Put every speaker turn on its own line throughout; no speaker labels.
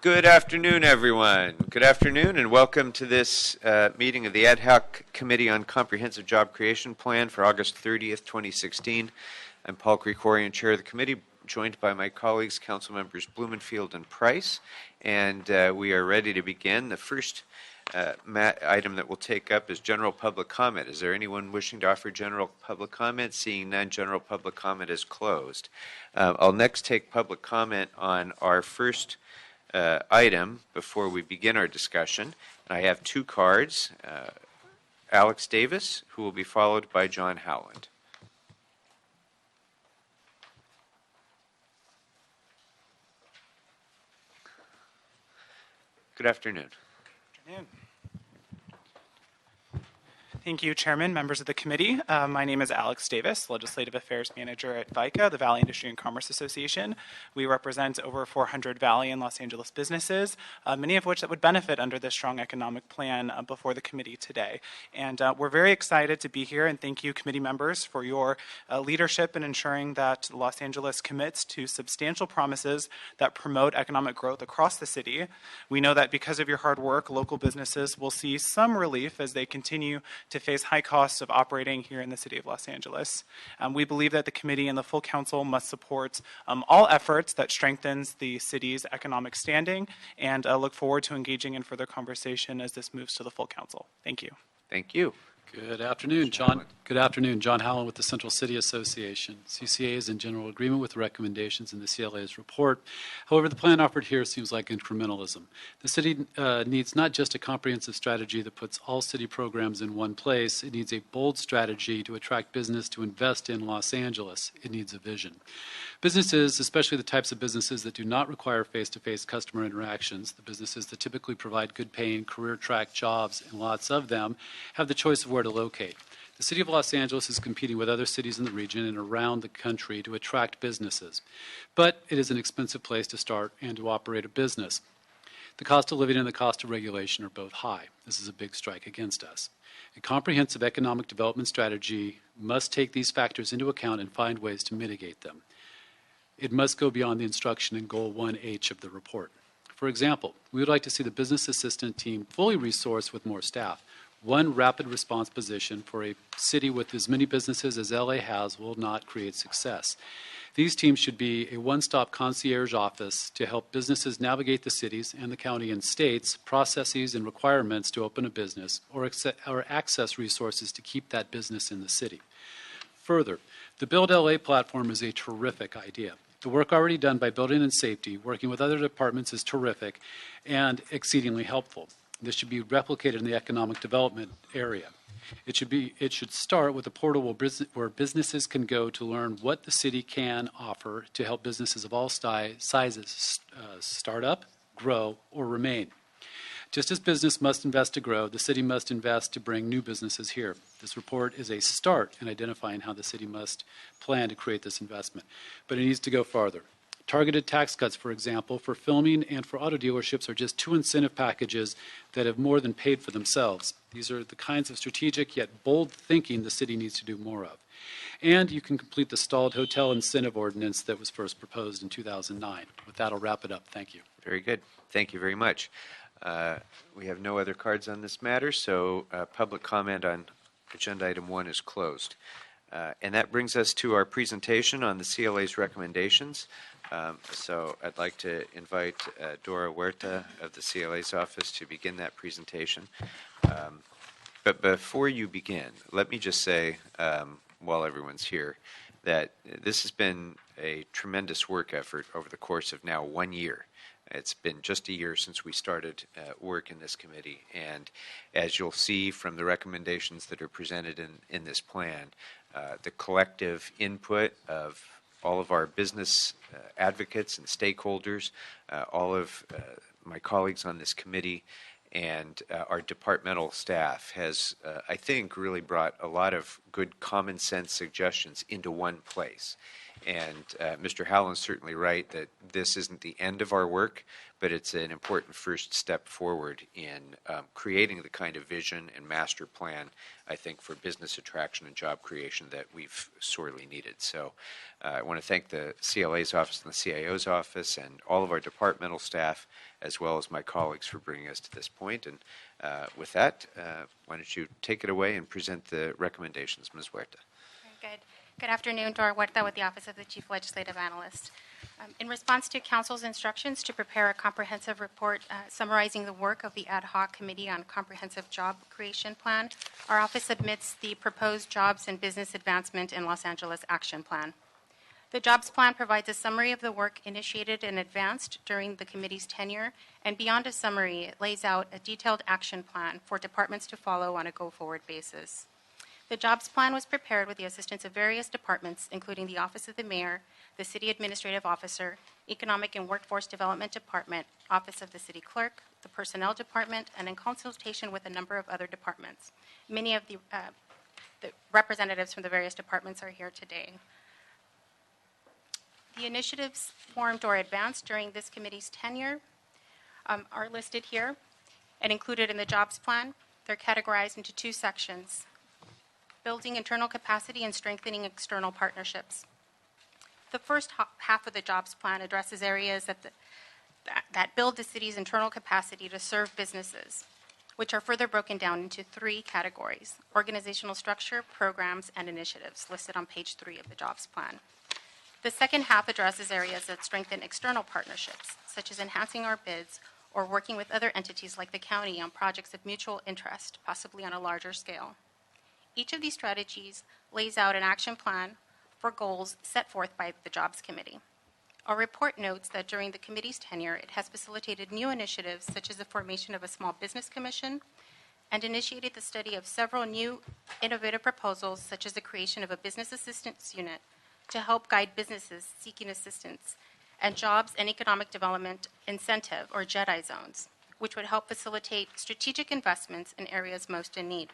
Good afternoon, everyone. Good afternoon, and welcome to this meeting of the Ad Hoc Committee on Comprehensive Job Creation Plan for August 30th, 2016. I'm Paul Krikorian, Chair of the committee, joined by my colleagues, Council Members Blumenfield and Price, and we are ready to begin. The first item that we'll take up is general public comment. Is there anyone wishing to offer general public comment? Seeing none, general public comment is closed. I'll next take public comment on our first item before we begin our discussion. I have two cards. Alex Davis, who will be followed by John Howland. Good afternoon.
Good afternoon. Thank you, Chairman, members of the committee. My name is Alex Davis, Legislative Affairs Manager at VICA, the Valley Industry and Commerce Association. We represent over 400 Valley and Los Angeles businesses, many of which that would benefit under this strong economic plan before the committee today. And we're very excited to be here, and thank you, committee members, for your leadership in ensuring that Los Angeles commits to substantial promises that promote economic growth across the city. We know that because of your hard work, local businesses will see some relief as they continue to face high costs of operating here in the city of Los Angeles. We believe that the committee and the full council must support all efforts that strengthens the city's economic standing, and look forward to engaging in further conversation as this moves to the full council. Thank you.
Thank you.
Good afternoon, John. Good afternoon, John Howland with the Central City Association. CCA is in general agreement with the recommendations in the CLA's report. However, the plan offered here seems like incrementalism. The city needs not just a comprehensive strategy that puts all city programs in one place. It needs a bold strategy to attract business to invest in Los Angeles. It needs a vision. Businesses, especially the types of businesses that do not require face-to-face customer interactions, the businesses that typically provide good-paying career track jobs, and lots of them, have the choice of where to locate. The city of Los Angeles is competing with other cities in the region and around the country to attract businesses. But it is an expensive place to start and to operate a business. The cost of living and the cost of regulation are both high. This is a big strike against us. A comprehensive economic development strategy must take these factors into account and find ways to mitigate them. It must go beyond the instruction in Goal 1H of the report. For example, we would like to see the business assistant team fully resourced with more staff. One rapid response position for a city with as many businesses as LA has will not create success. These teams should be a one-stop concierge office to help businesses navigate the cities and the county and states, processes and requirements to open a business or access resources to keep that business in the city. Further, the Build LA platform is a terrific idea. The work already done by Building and Safety, working with other departments, is terrific and exceedingly helpful. This should be replicated in the economic development area. It should start with a portal where businesses can go to learn what the city can offer to help businesses of all sizes start up, grow, or remain. Just as business must invest to grow, the city must invest to bring new businesses here. This report is a start in identifying how the city must plan to create this investment, but it needs to go farther. Targeted tax cuts, for example, for filming and for auto dealerships are just two incentive packages that have more than paid for themselves. These are the kinds of strategic yet bold thinking the city needs to do more of. And you can complete the stalled hotel incentive ordinance that was first proposed in 2009. With that, I'll wrap it up. Thank you.
Very good. Thank you very much. We have no other cards on this matter, so public comment on agenda item 1 is closed. And that brings us to our presentation on the CLA's recommendations. So I'd like to invite Dora Huerta of the CLA's office to begin that presentation. But before you begin, let me just say, while everyone's here, that this has been a tremendous work effort over the course of now 1 year. It's been just a year since we started work in this committee, and as you'll see from the recommendations that are presented in this plan, the collective input of all of our business advocates and stakeholders, all of my colleagues on this committee, and our departmental staff has, I think, really brought a lot of good common sense suggestions into one place. And Mr. Howland's certainly right that this isn't the end of our work, but it's an important first step forward in creating the kind of vision and master plan, I think, for business attraction and job creation that we've sorely needed. So I want to thank the CLA's office and the CIO's office and all of our departmental staff, as well as my colleagues for bringing us to this point. And with that, why don't you take it away and present the recommendations, Ms. Huerta.
Very good. Good afternoon, Dora Huerta with the Office of the Chief Legislative Analyst. In response to Council's instructions to prepare a comprehensive report summarizing the work of the Ad Hoc Committee on Comprehensive Job Creation Plan, our office submits the proposed Jobs and Business Advancement in Los Angeles Action Plan. The Jobs Plan provides a summary of the work initiated and advanced during the committee's tenure, and beyond a summary, it lays out a detailed action plan for departments to follow on a go-forward basis. The Jobs Plan was prepared with the assistance of various departments, including the Office of the Mayor, the City Administrative Officer, Economic and Workforce Development Department, Office of the City Clerk, the Personnel Department, and in consultation with a number of other departments. Many of the representatives from the various departments are here today. The initiatives formed or advanced during this committee's tenure are listed here and included in the Jobs Plan. They're categorized into two sections: building internal capacity and strengthening external partnerships. The first half of the Jobs Plan addresses areas that build the city's internal capacity to serve businesses, which are further broken down into three categories: organizational structure, programs, and initiatives, listed on page 3 of the Jobs Plan. The second half addresses areas that strengthen external partnerships, such as enhancing our bids or working with other entities like the county on projects of mutual interest, possibly on a larger scale. Each of these strategies lays out an action plan for goals set forth by the Jobs Committee. Our report notes that during the committee's tenure, it has facilitated new initiatives such as the formation of a small business commission and initiated the study of several new innovative proposals, such as the creation of a business assistance unit to help guide businesses seeking assistance, and Jobs and Economic Development Incentive, or JEDI zones, which would help facilitate strategic investments in areas most in need.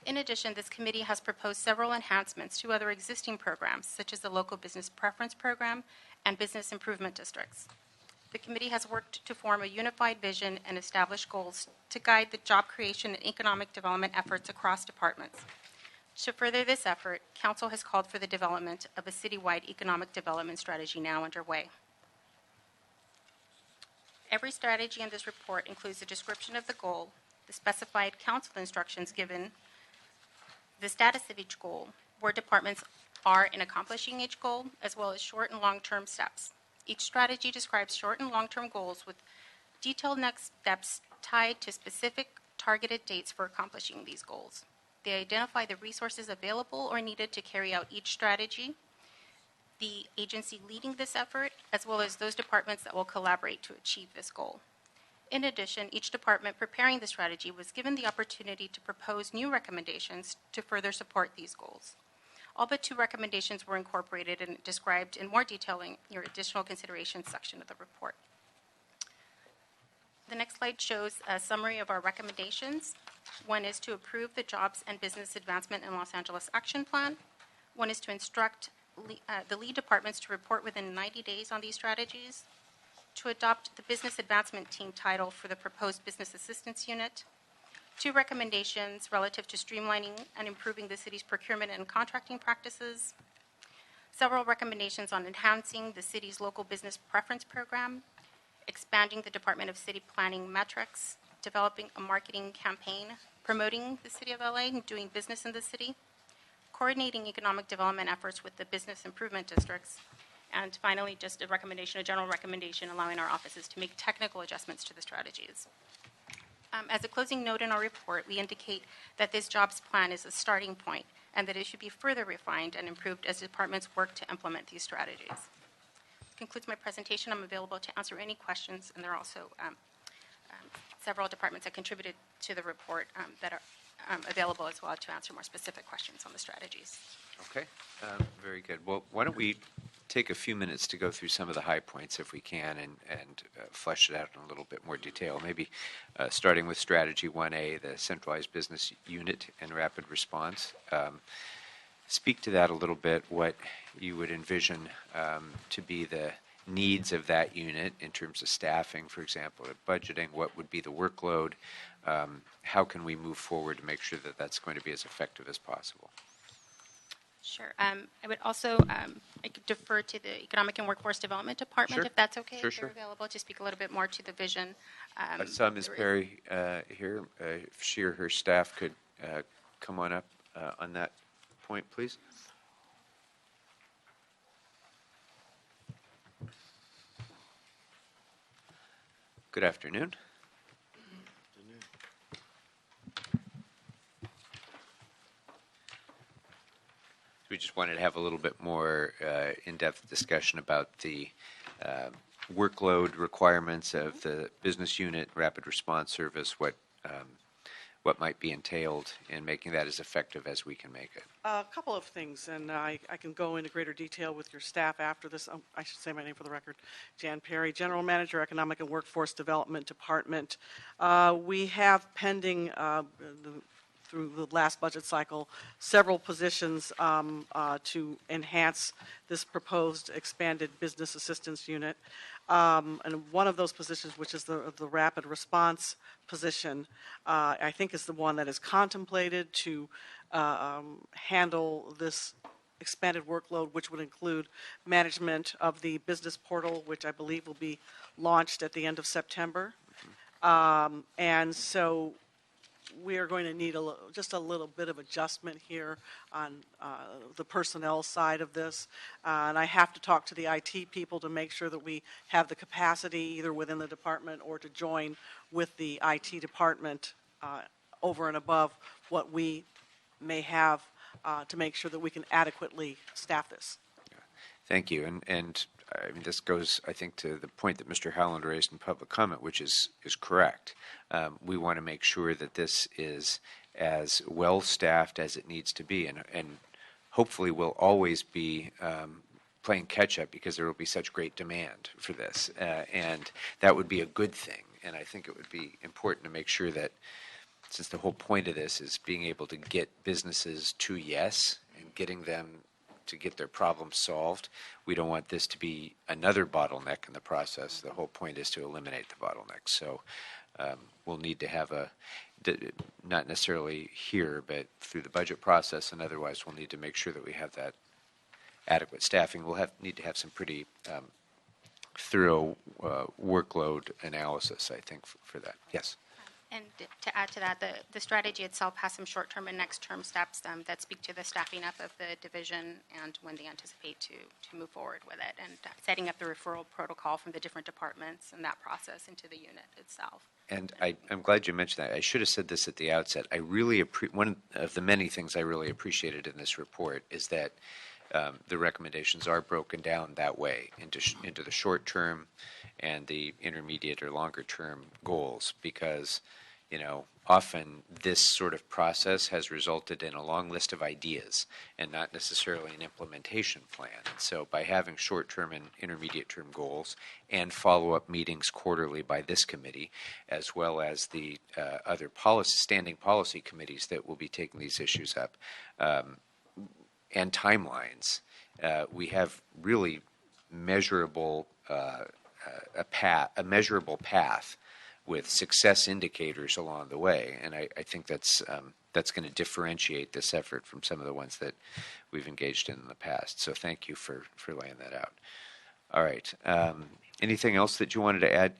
In addition, this committee has proposed several enhancements to other existing programs, such as the Local Business Preference Program and Business Improvement Districts. The committee has worked to form a unified vision and establish goals to guide the job creation and economic development efforts across departments. To further this effort, Council has called for the development of a citywide economic development strategy now underway. Every strategy in this report includes a description of the goal, the specified Council instructions given, the status of each goal, where departments are in accomplishing each goal, as well as short and long-term steps. Each strategy describes short and long-term goals with detailed next steps tied to specific targeted dates for accomplishing these goals. They identify the resources available or needed to carry out each strategy, the agency leading this effort, as well as those departments that will collaborate to achieve this goal. In addition, each department preparing the strategy was given the opportunity to propose new recommendations to further support these goals. All but 2 recommendations were incorporated and described in more detail in your additional considerations section of the report. The next slide shows a summary of our recommendations. One is to approve the Jobs and Business Advancement in Los Angeles Action Plan. One is to instruct the lead departments to report within 90 days on these strategies, to adopt the Business Advancement Team title for the proposed Business Assistance Unit, 2 recommendations relative to streamlining and improving the city's procurement and contracting practices, several recommendations on enhancing the city's Local Business Preference Program, expanding the Department of City Planning metrics, developing a marketing campaign, promoting the City of LA and doing business in the city, coordinating economic development efforts with the business improvement districts, and finally, just a recommendation, a general recommendation allowing our offices to make technical adjustments to the strategies. As a closing note in our report, we indicate that this Jobs Plan is a starting point and that it should be further refined and improved as departments work to implement these strategies. This concludes my presentation. I'm available to answer any questions, and there are also several departments that contributed to the report that are available as well to answer more specific questions on the strategies.
Okay, very good. Well, why don't we take a few minutes to go through some of the high points if we can and flesh it out in a little bit more detail. Maybe starting with Strategy 1A, the Centralized Business Unit and Rapid Response. Speak to that a little bit, what you would envision to be the needs of that unit in terms of staffing, for example, or budgeting, what would be the workload, how can we move forward to make sure that that's going to be as effective as possible?
Sure. I would also I could defer to the Economic and Workforce Development Department,
Sure.
if that's okay.
Sure,
if they're
sure.
available, to speak a little bit more to the vision.
I saw Ms. Perry here. If she or her staff could come on up on that point, please. Good afternoon. We just wanted to have a little bit more in-depth discussion about the workload requirements of the business unit rapid response service, what might be entailed in making that as effective as we can make it.
A couple of things, and I can go into greater detail with your staff after this. I should say my name for the record. Jan Perry, General Manager, Economic and Workforce Development Department. We have pending, through the last budget cycle, several positions to enhance this proposed expanded business assistance unit. And one of those positions, which is the rapid response position, I think is the one that is contemplated to handle this expanded workload, which would include management of the business portal, which I believe will be launched at the end of September. And so we are going to need just a little bit of adjustment here on the personnel side of this. And I have to talk to the IT people to make sure that we have the capacity either within the department or to join with the IT department over and above what we may have to make sure that we can adequately staff this.
Thank you. And I mean, this goes, I think, to the point that Mr. Howland raised in public comment, which is correct. We want to make sure that this is as well staffed as it needs to be, and hopefully will always be playing catch up because there will be such great demand for this, and that would be a good thing. And I think it would be important to make sure that, since the whole point of this is being able to get businesses to yes and getting them to get their problems solved, we don't want this to be another bottleneck in the process. The whole point is to eliminate the bottleneck. So we'll need to have not necessarily here, but through the budget process and otherwise, we'll need to make sure that we have that adequate staffing. We'll need to have some pretty thorough workload analysis, I think, for that. Yes.
And to add to that, the strategy itself has some short-term and next-term steps that speak to the staffing up of the division and when they anticipate to move forward with it, and setting up the referral protocol from the different departments and that process into the unit itself.
And I'm glad you mentioned that. I should have said this at the outset. I really one of the many things I really appreciated in this report is that the recommendations are broken down that way into the short term and the intermediate or longer term goals, because often this sort of process has resulted in a long list of ideas and not necessarily an implementation plan. And so by having short-term and intermediate-term goals and follow-up meetings quarterly by this committee, as well as the other standing policy committees that will be taking these issues up, and timelines, we have really measurable a measurable path with success indicators along the way, and I think that's going to differentiate this effort from some of the ones that we've engaged in the past. So thank you for laying that out. All right. Anything else that you wanted to add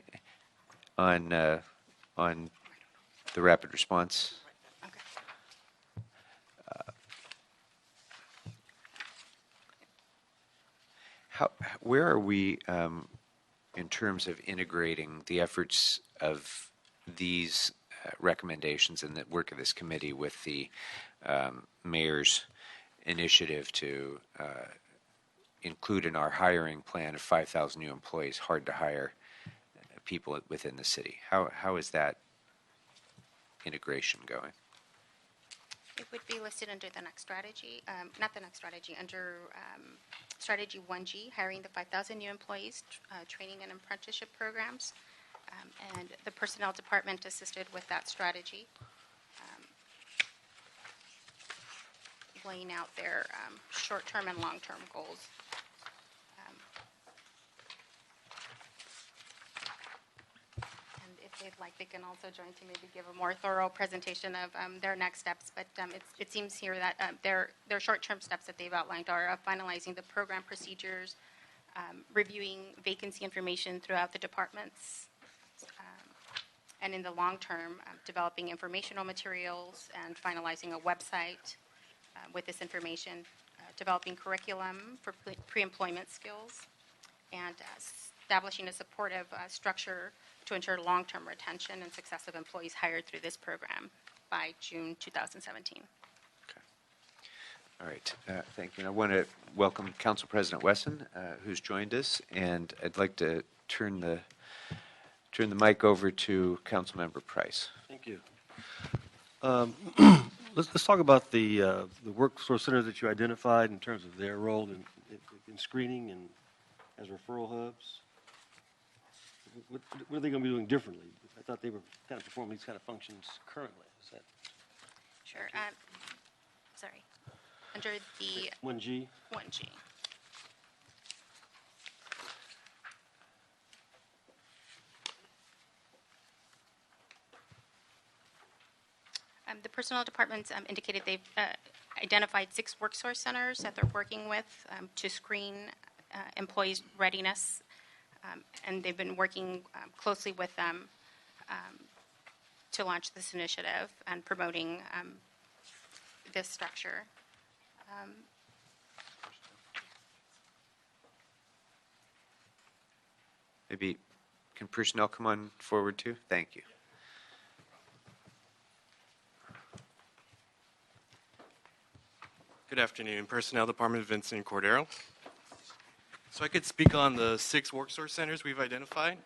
on the rapid response? Where are we in terms of integrating the efforts of these recommendations and the work of this committee with the mayor's initiative to include in our hiring plan of 5,000 new employees, hard to hire people within the city? How is that integration going?
It would be listed under the next strategy, not the next strategy, under strategy 1G, hiring the 5,000 new employees, training and apprenticeship programs. And the personnel department assisted with that strategy, laying out their short-term and long-term goals. And if they'd like they can also join to maybe give a more thorough presentation of their next steps. But it seems here that their short-term steps that they've outlined are finalizing the program procedures, reviewing vacancy information throughout the departments, and in the long term, developing informational materials and finalizing a website with this information, developing curriculum for pre-employment skills, and establishing a supportive structure to ensure long-term retention and success of employees hired through this program by June 2017.
All right, thank you. And I want to welcome Council President Wesson, who's joined us, and I'd like to turn the mic over to Councilmember Price.
Thank you. Let's talk about the Worksource Centers that you identified in terms of their role in screening and as referral hubs. What are they going to be doing differently? I thought they were kind of performing these kind of functions currently. Is that
Sure. Sorry. Under the
1G?
1G. The personnel departments indicated they've identified 6 Worksource Centers that they're working with to screen employees' readiness, and they've been working closely with them to launch this initiative and promoting this structure.
Maybe can personnel come on forward too? Thank you.
Good afternoon. Personnel Department, Vincent Cordero. So I could speak on the 6 Worksource Centers we've identified.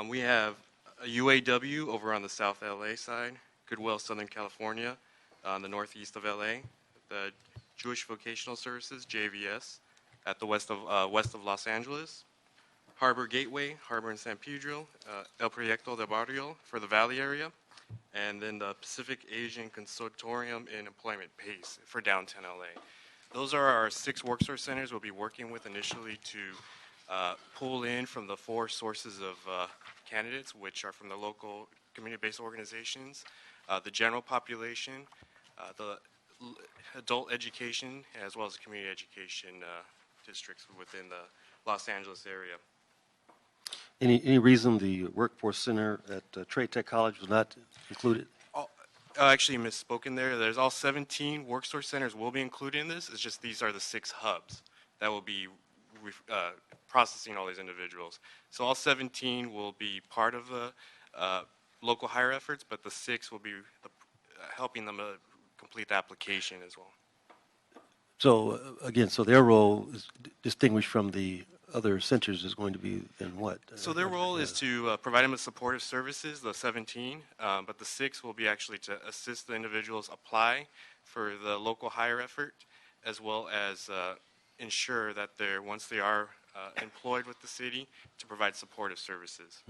We have a UAW over on the South LA side, Goodwill Southern California on the northeast of LA, the Jewish Vocational Services, JVS, at the west of Los Angeles, Harbor Gateway, Harbor in San Pedro, El Proyecto de Barrio for the Valley area, and then the Pacific Asian Consortium in Employment PACE for downtown LA. Those are our 6 Worksource Centers we'll be working with initially to pull in from the 4 sources of candidates, which are from the local community-based organizations, the general population, the adult education, as well as community education districts within the Los Angeles area.
Any reason the Workforce Center at Trade Tech College was not included?
I actually misspoken there. There's all 17 Worksource Centers will be included in this. It's just these are the 6 hubs that will be processing all these individuals. So all 17 will be part of the local hire efforts, but the 6 will be helping them complete the application as well.
So again, so their role is distinguished from the other centers is going to be in what?
So their role is to provide them with supportive services, the 17, but the 6 will be actually to assist the individuals apply for the local hire effort, as well as ensure that once they are employed with the city, to provide supportive services.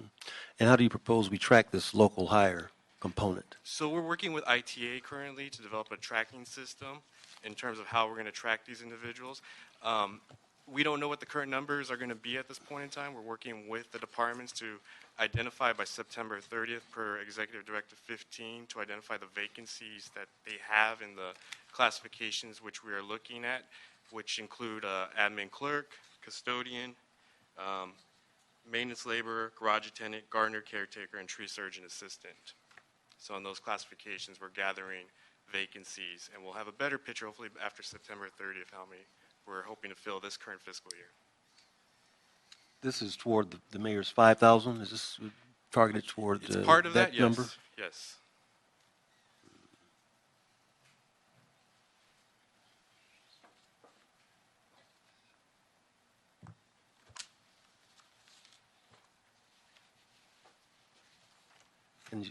And how do you propose we track this local hire component?
So we're working with ITA currently to develop a tracking system in terms of how we're going to track these individuals. We don't know what the current numbers are going to be at this point in time. We're working with the departments to identify by September 30th per Executive Directive 15 to identify the vacancies that they have in the classifications which we are looking at, which include admin clerk, custodian, maintenance laborer, garage attendant, gardener caretaker, and tree surgeon assistant. So in those classifications, we're gathering vacancies, and we'll have a better picture hopefully after September 30th how many we're hoping to fill this current fiscal year.
This is toward the mayor's 5,000? Is this targeted toward
It's part of that, yes.
number?
Yes.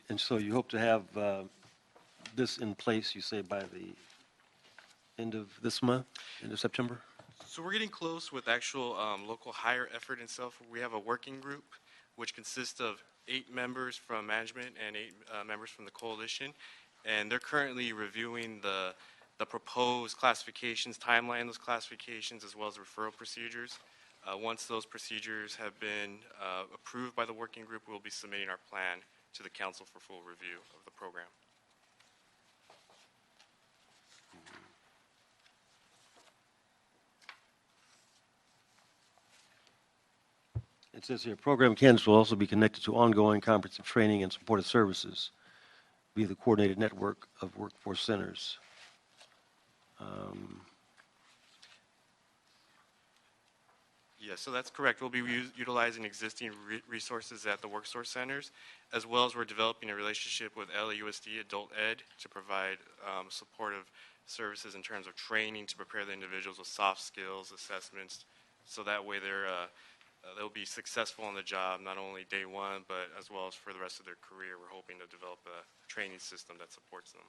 And so you hope to have this in place, you say, by the end of this month, end of September?
So we're getting close with actual local hire effort itself. We have a working group which consists of 8 members from management and 8 members from the coalition, and they're currently reviewing the proposed classifications, timeline those classifications, as well as referral procedures. Once those procedures have been approved by the working group, we'll be submitting our plan to the council for full review of the program.
It says here, program candidates will also be connected to ongoing comprehensive training and supportive services via the coordinated network of workforce centers.
Yes, so that's correct. We'll be utilizing existing resources at the Worksource Centers, as well as we're developing a relationship with LAUSD Adult Ed to provide supportive services in terms of training to prepare the individuals with soft skills assessments, so that way they'll be successful on the job, not only day one, but as well as for the rest of their career. We're hoping to develop a training system that supports them.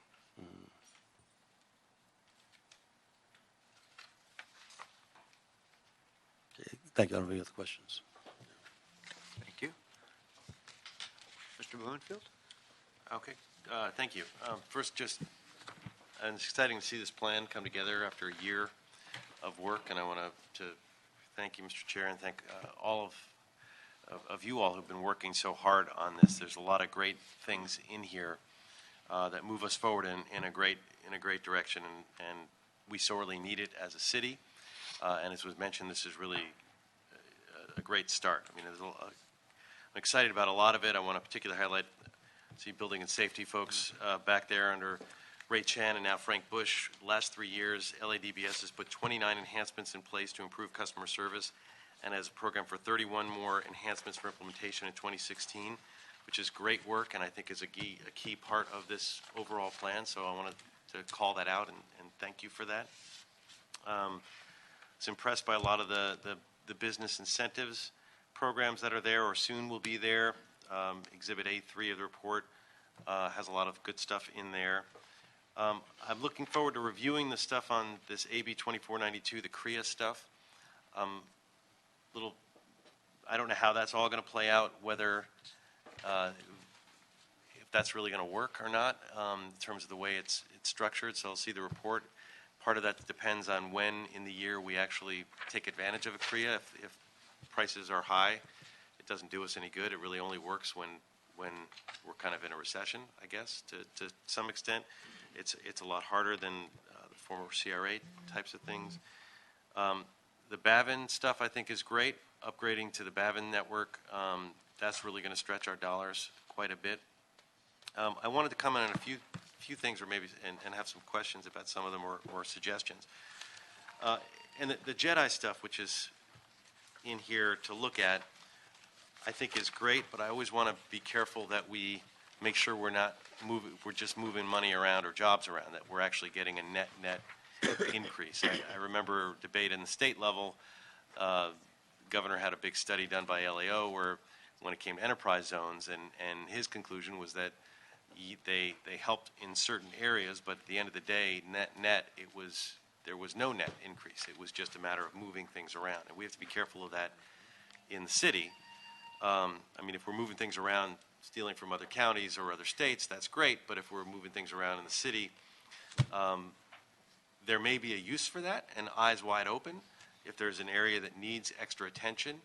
Okay, thank you. I don't have any other questions.
Thank you. Mr. Bloomfield?
Okay, thank you. First, and it's exciting to see this plan come together after a year of work, and I want to thank you, Mr. Chair, and thank all of you all who've been working so hard on this. There's a lot of great things in here that move us forward in a great direction, and we sorely need it as a city. And as was mentioned, this is really a great start. I mean, I'm excited about a lot of it. I want to particularly highlight, building and safety folks back there under Ray Chan and now Frank Bush. Last 3 years, LADBS has put 29 enhancements in place to improve customer service, and has a program for 31 more enhancements for implementation in 2016, which is great work, and I think is a key part of this overall plan. So I wanted to call that out and thank you for that. Was impressed by a lot of the business incentives programs that are there or soon will be there. Exhibit A3 of the report has a lot of good stuff in there. I'm looking forward to reviewing the stuff on this AB 2492, the CREA stuff. I don't know how that's all going to play out, whether if that's really going to work or not in terms of the way it's structured. So I'll see the report. Part of that depends on when in the year we actually take advantage of a CREA. If prices are high, it doesn't do us any good. It really only works when we're kind of in a recession, I guess, to some extent. It's a lot harder than the former CRA types of things. The BAVN stuff I think is great. Upgrading to the BAVN network, that's really going to stretch our dollars quite a bit. I wanted to comment on a few things, or maybe and have some questions about some of them, or suggestions. And the JEDI stuff, which is in here to look at, I think is great, but I always want to be careful that we make sure we're just moving money around or jobs around, that we're actually getting a net increase. I remember a debate in the state level. Governor had a big study done by LAO where when it came to enterprise zones, and his conclusion was that they helped in certain areas, but at the end of the day, net, there was no net increase. It was just a matter of moving things around, and we have to be careful of that in the city. I mean, if we're moving things around, stealing from other counties or other states, that's great, but if we're moving things around in the city, there may be a use for that, and eyes wide open. If there's an area that needs extra attention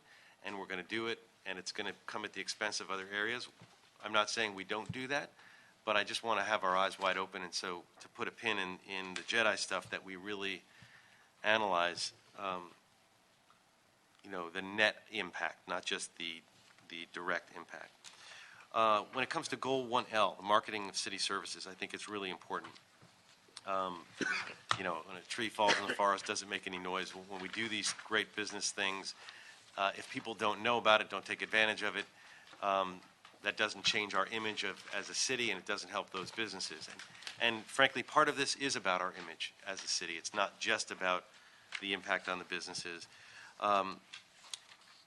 and we're going to do it and it's going to come at the expense of other areas, I'm not saying we don't do that, but I just want to have our eyes wide open, and so to put a pin in the JEDI stuff, that we really analyze the net impact, not just the direct impact. When it comes to Goal 1L, the marketing of city services, I think it's really important. When a tree falls in the forest, doesn't make any noise. When we do these great business things, if people don't know about it, don't take advantage of it, that doesn't change our image as a city, and it doesn't help those businesses. And frankly, part of this is about our image as a city. It's not just about the impact on the businesses.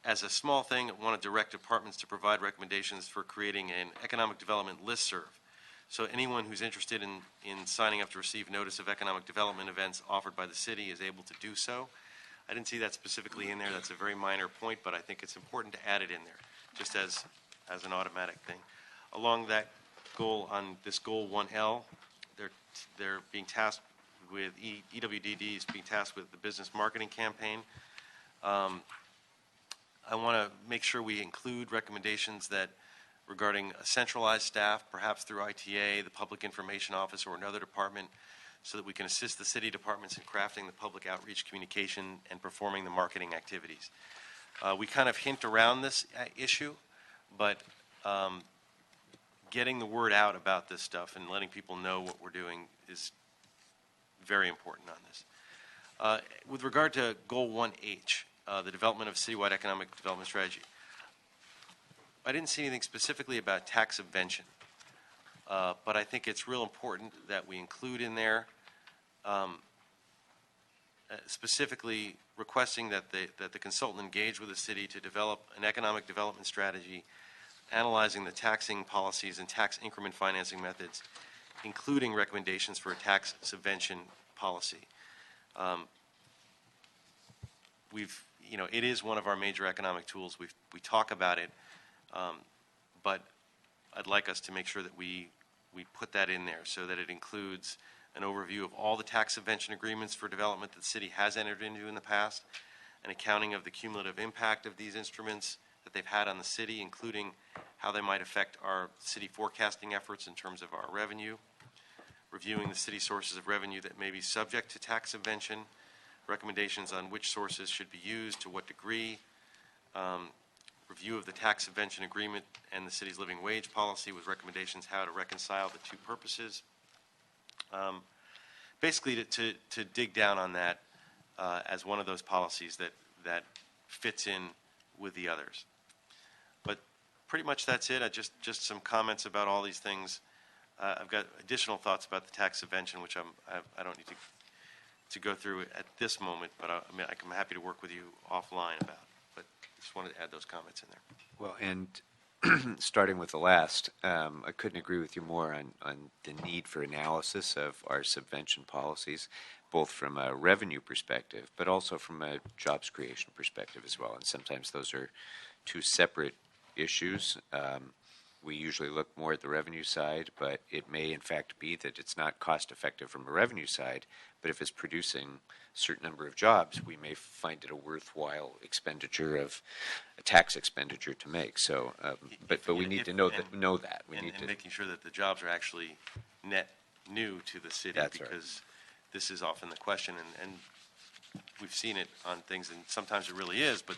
As a small thing, I want to direct departments to provide recommendations for creating an economic development listserv. So anyone who's interested in signing up to receive notice of economic development events offered by the city is able to do so. I didn't see that specifically in there. That's a very minor point, but I think it's important to add it in there, just as an automatic thing. Along that goal, on this Goal 1L, they're being tasked with, EWDD is being tasked with the business marketing campaign. I want to make sure we include recommendations that regarding a centralized staff, perhaps through ITA, the Public Information Office, or another department, so that we can assist the city departments in crafting the public outreach communication and performing the marketing activities. We kind of hint around this issue, but getting the word out about this stuff and letting people know what we're doing is very important on this. With regard to Goal 1H, the development of citywide economic development strategy, I didn't see anything specifically about tax subvention, but I think it's real important that we include in there specifically requesting that the consultant engage with the city to develop an economic development strategy, analyzing the taxing policies and tax increment financing methods, including recommendations for a tax subvention policy. It is one of our major economic tools. We talk about it, but I'd like us to make sure that we put that in there so that it includes an overview of all the tax subvention agreements for development that the city has entered into in the past, an accounting of the cumulative impact of these instruments that they've had on the city, including how they might affect our city forecasting efforts in terms of our revenue, reviewing the city sources of revenue that may be subject to tax subvention, recommendations on which sources should be used, to what degree, review of the tax subvention agreement and the city's living wage policy with recommendations how to reconcile the two purposes. Basically, to dig down on that as one of those policies that fits in with the others. But pretty much that's it. Just some comments about all these things. I've got additional thoughts about the tax subvention, which I don't need to go through at this moment, but I'm happy to work with you offline about. But just wanted to add those comments in there.
Well, and starting with the last, I couldn't agree with you more on the need for analysis of our subvention policies, both from a revenue perspective, but also from a jobs creation perspective as well. And sometimes those are two separate issues. We usually look more at the revenue side, but it may in fact be that it's not cost effective from a revenue side, but if it's producing a certain number of jobs, we may find it a worthwhile expenditure of a tax expenditure to make. So, but we need to know that. We need to
making sure that the jobs are actually net new to the city.
That's
because
right.
This is often the question, and we've seen it on things, and sometimes it really is, but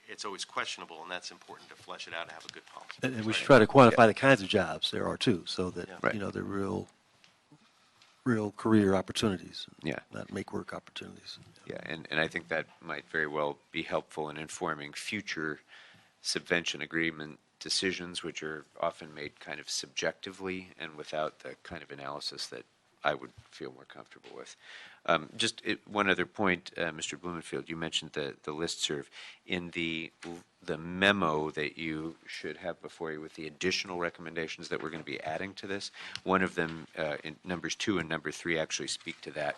it's always questionable, and that's important to flesh it out and have a good policy.
And we should try to quantify the kinds of jobs there are too, so that,
Right.
they're real career opportunities.
Yeah.
Not make work opportunities.
Yeah, and I think that might very well be helpful in informing future subvention agreement decisions, which are often made kind of subjectively and without the kind of analysis that I would feel more comfortable with. One other point, Mr. Blumenfield, you mentioned the listserv. In the memo that you should have before you with the additional recommendations that we're going to be adding to this, one of them, in numbers 2 and number 3, actually speak to that.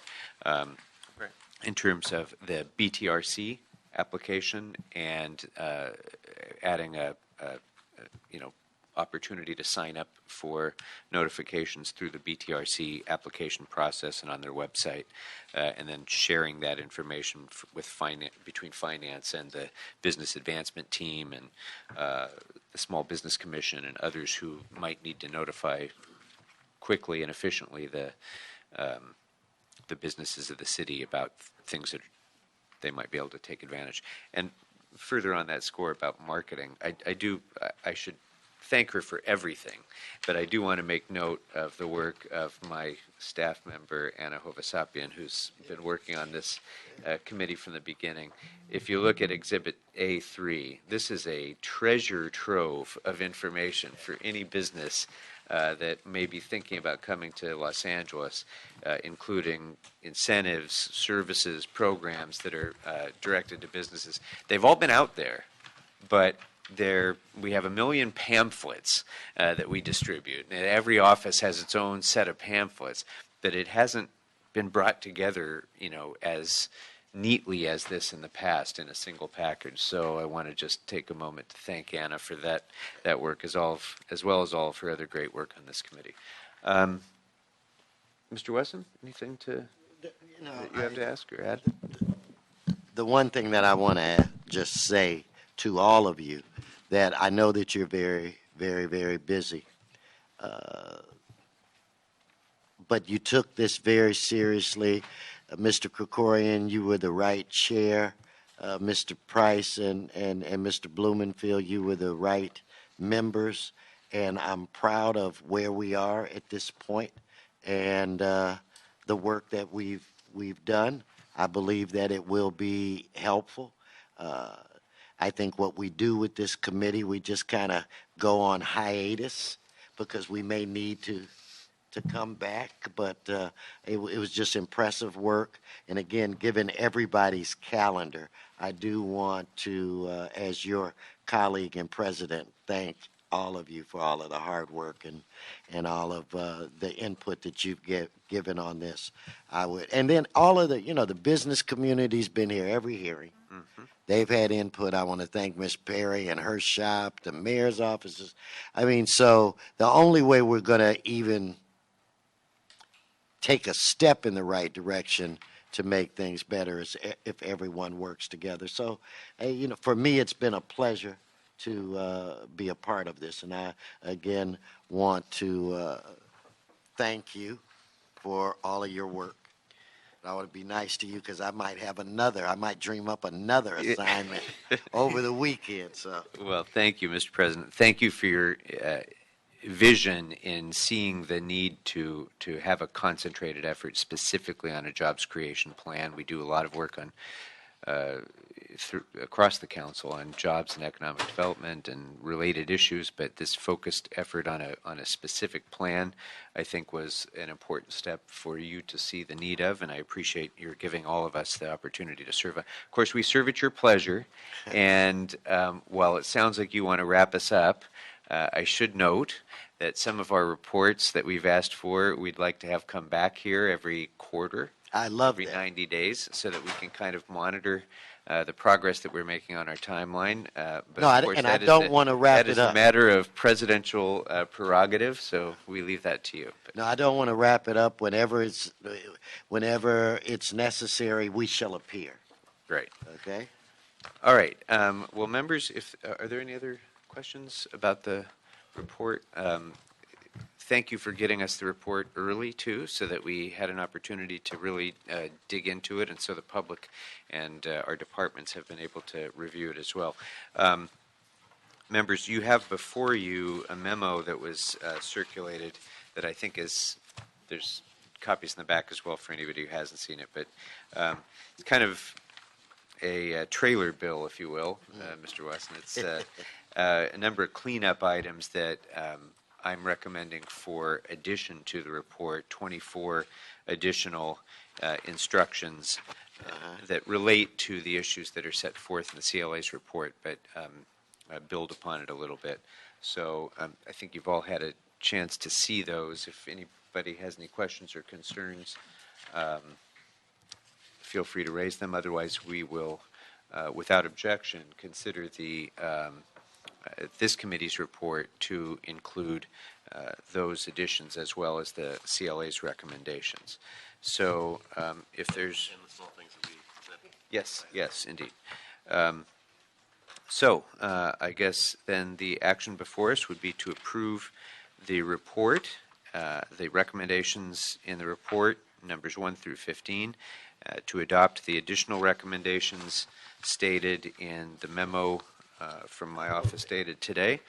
Great.
In terms of the BTRC application and adding a opportunity to sign up for notifications through the BTRC application process and on their website, and then sharing that information between finance and the business advancement team and the Small Business Commission and others who might need to notify quickly and efficiently the businesses of the city about things that they might be able to take advantage. And further on that score about marketing, I should thank her for everything, but I do want to make note of the work of my staff member, Anna Hovasapian, who's been working on this committee from the beginning. If you look at Exhibit A3, this is a treasure trove of information for any business that may be thinking about coming to Los Angeles, including incentives, services, programs that are directed to businesses. They've all been out there, but we have 1 million pamphlets that we distribute. And every office has its own set of pamphlets, but it hasn't been brought together, as neatly as this in the past in a single package. So I want to just take a moment to thank Anna for that work, as well as all of her other great work on this committee. Mr. Wesson, anything that you have to ask or add?
The one thing that I want to just say to all of you, that I know that you're very, very, very busy. But you took this very seriously. Mr. Krikorian, you were the right chair. Mr. Price and Mr. Blumenfield, you were the right members. And I'm proud of where we are at this point and the work that we've done. I believe that it will be helpful. I think what we do with this committee, we just kind of go on hiatus because we may need to come back, but it was just impressive work. And again, given everybody's calendar, I do want to, as your colleague and president, thank all of you for all of the hard work and all of the input that you've given on this. And then all of the, the business community's been here every hearing. Mm-hmm. They've had input. I want to thank Ms. Perry and her shop, the mayor's offices. I mean, so the only way we're going to even take a step in the right direction to make things better is if everyone works together. So, for me, it's been a pleasure to be a part of this. And I, again, want to thank you for all of your work. I want to be nice to you because I might dream up another assignment over the weekend. So,
well, thank you, Mr. President. Thank you for your vision in seeing the need to have a concentrated effort specifically on a jobs creation plan. We do a lot of work on across the council on jobs and economic development and related issues, but this focused effort on a specific plan, I think, was an important step for you to see the need of, and I appreciate your giving all of us the opportunity to serve. Of course, we serve at your pleasure, and while it sounds like you want to wrap us up, I should note that some of our reports that we've asked for, we'd like to have come back here every quarter.
I love
every
that.
90 days so that we can kind of monitor the progress that we're making on our timeline. But of course,
I don't want to wrap it up.
That is a matter of presidential prerogative, so we leave that to you. But
no, I don't want to wrap it up. Whenever it's necessary, we shall appear.
Great.
Okay.
All right. Well, members, are there any other questions about the report? Thank you for getting us the report early, too, so that we had an opportunity to really dig into it, and so the public and our departments have been able to review it as well. Members, you have before you a memo that was circulated that I think there's copies in the back as well for anybody who hasn't seen it, but it's kind of a trailer bill, if you will, Mr. Wesson. It's a number of cleanup items that I'm recommending for addition to the report, 24 additional instructions that relate to the issues that are set forth in the CLA's report, but build upon it a little bit. So I think you've all had a chance to see those. If anybody has any questions or concerns, feel free to raise them. Otherwise, we will, without objection, consider this committee's report to include those additions as well as the CLA's recommendations. So if there's...
And the small things that we...
Yes, indeed. So I guess then the action before us would be to approve the report, the recommendations in the report, numbers 1 through 15, to adopt the additional recommendations stated in the memo from my office dated today,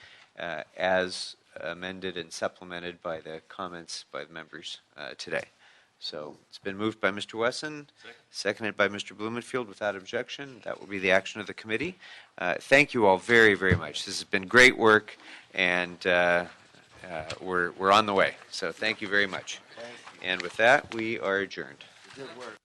as amended and supplemented by the comments by the members today. So it's been moved by Mr. Wesson, seconded by Mr. Blumenfield without objection. That will be the action of the committee. Thank you all very, very much. This has been great work, and we're on the way. So thank you very much. And with that, we are adjourned.
Good work.